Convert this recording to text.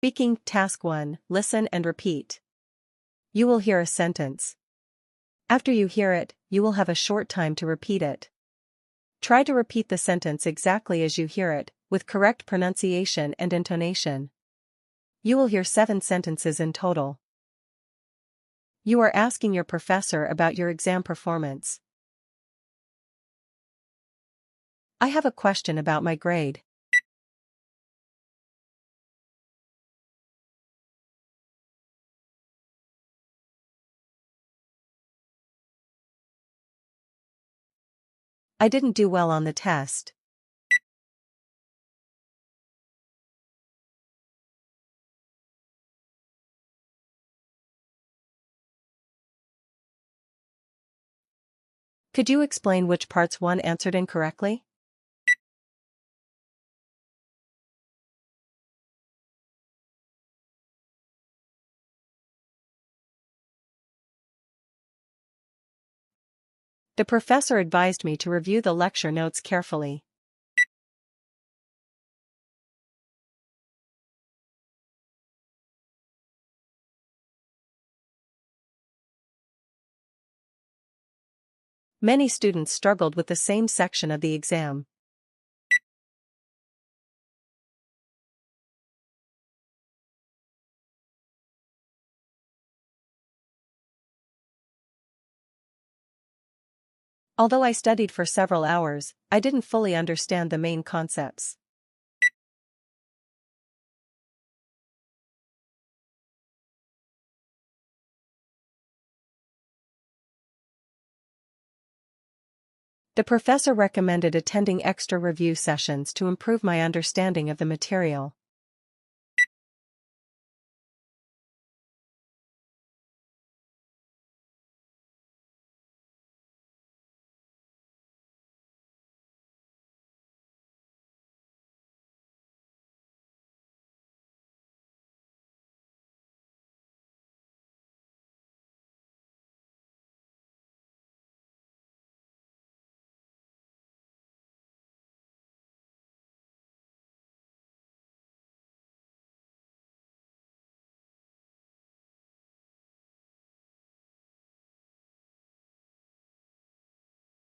Speaking Task 1, Listen and Repeat. You will hear a sentence. After you hear it, you will have a short time to repeat it. Try to repeat the sentence exactly as you hear it, with correct pronunciation and intonation. You will hear 7 sentences in total. You are asking your professor about your exam performance. I have a question about my grade. I didn't do well on the test. Could you explain which parts one answered incorrectly? The professor advised me to review the lecture notes carefully. Many students struggled with the same section of the exam. Although I studied for several hours, I didn't fully understand the main concepts. The professor recommended attending extra review sessions to improve my understanding of the material.